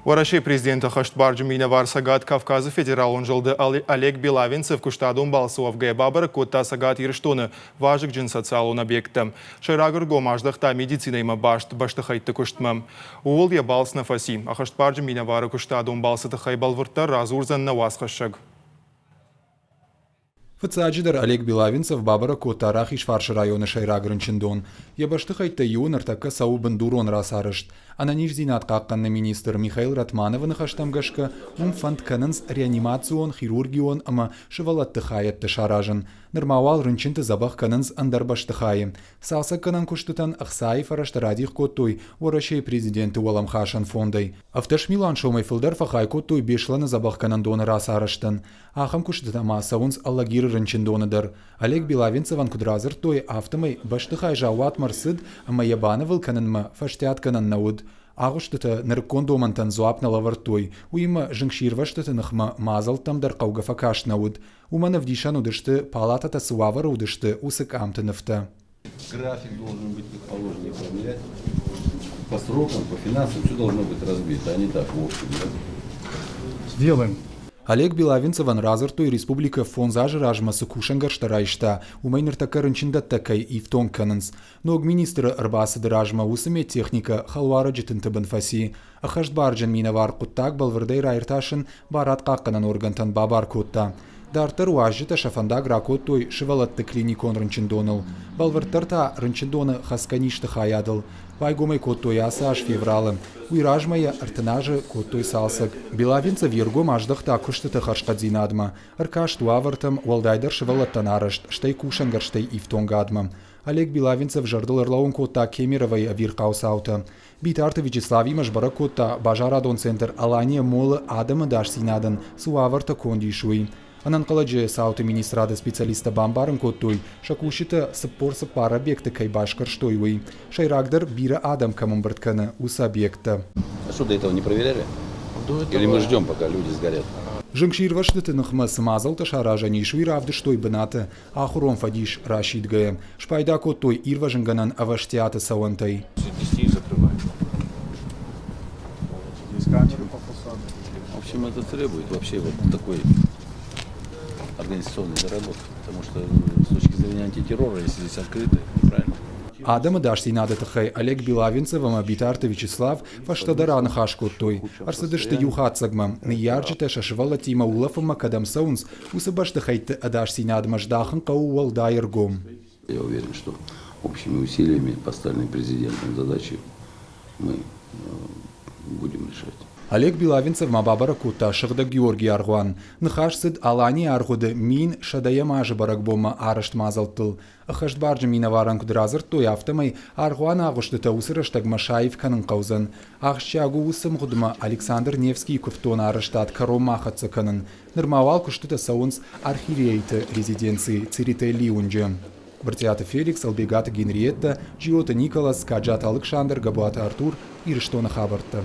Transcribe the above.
Россия президента Хаштбарджи Минавар Сагат Кавказа федерал он жылды Олег Белавинцев куштадун балсуав бабара котта Сагат Ирштоны важык джин социалун объектам. Шайрагыр гомаждахта медицина има баштахайтты куштмам. Уол я балс на фаси, а Хаштбарджи Минавара куштадун балсыты хайбалвырта разурзан на васхашаг. Фацаджидер Олег Белавинцев бабара котарах ишфарш района Шайрагрын чиндон. Ябаштыхайтта юнар така сау бандурон расарышт. Ананиш зинат какканны министр Михаил Ратмановын хаштамгашка фанд канынс реанимацион, хирургион ама шывалаттыхаятты шаражын. Нырмауал рынчынты забах канынс андарбаштыхайы. Салса канан куштытан Ахсаев араштарадих коттой, Россия президенты Уалам Хашан фондай. Авташ Милан шомай филдар фахай коттой бешланы забах канандон расарыштын. Ахам куштытама саунс аллагир рынчындоныдыр. Олег Белавинцеван кудразыр той автомай баштыхай жауат марсыд, ама ябанывыл канынма фаштят канан науд. Агуштыты ныркондомантан зуапна лавартой, уима жыңширваштыты нахма мазалтам дар каугафа кашнауд. Умана вдишан удышты, палатата суавара удышты, усык амтыныфта. График должен быть как положено и проверять. По срокам, по финансам все должно быть разбито, а не так в общем. Да? Сделаем. Олег Белавинцеван разыртой республика фонзажы ражмасы кушангар штарайшта, умайныр така рынчында такай и в тон канынс. Ног министра арбасы ражма усыме техника халвара житынты бынфаси. Ахаштбарджан Минавар куттак балвырдай райырташын барат какканан органтан бабар кутта. Дартар уажжыта шафанда гракоттой шывалатты клиникон рынчындоныл. Балвыртарта рынчындоны хасканишты хаядыл. Пайгумай коттой аса аж февралым. Уйражмая артынажы коттой салсак. Белавинцев ергом аждахта куштыты харшкадзинадма. Аркашт уавартам уалдайдар шывалаттан арышт, штай кушангар штай ифтонгадмам. Олег Белавинцев жардыл ырлауын котта Кемеровай авиркаусаута. Битарты Вячеславий машбара котта Бажарадон центр Алания молы Адама Дашсинадан суаварта кондишуй. Анан каладжи сауты министрада специалиста бамбарын коттой, шакушита сыппорсы пара объекты кай башкар штойвый. Шайрагдар бира Адам камамбарткана ус объекта. А что, до этого не проверяли? Или мы ждем, пока люди сгорят? Жыңширваштыты нахма сымазалта шаражани шуиравды штой бынаты, ахурон фадиш рашид гаем. Шпайда коттой ирважынганан аваштиаты сауантай. В общем, это требует вообще вот такой организационной доработки, потому что с точки зрения антитеррора, если здесь открыто, неправильно. Адама Дашсинада тахай Олег Белавинцевам обитарты Вячеслав фаштадара нахашкоттой. Арсадышты юхатсагмам, ниярджите шашвала тима улафама кадам саунс, усыбаштахайте Адашсинад маждахан кауал дайергом. Я уверен, что общими усилиями поставленной президентом задачи мы будем решать. Олег Белавинцев мабабара кута шыгда Георгий Аргуан. Нахашсыд Алани Аргуды мин шадая мажы баракбома арышт мазалтыл. Ахаштбарджы Минаваран кудразыр той автомай Аргуан агуштыта усырыштаг Машаев канын каузан. Ахшчагу усым гудма Александр Невский куфтон арыштат каром махатсы канын. Нырмавал куштыта саунс архирейты резиденции Цирите Лиунджи. Бартиата Феликс, Албегата Генриетта, Джиота Николас, Каджата Александр, Габуата Артур и Риштона Хабарта.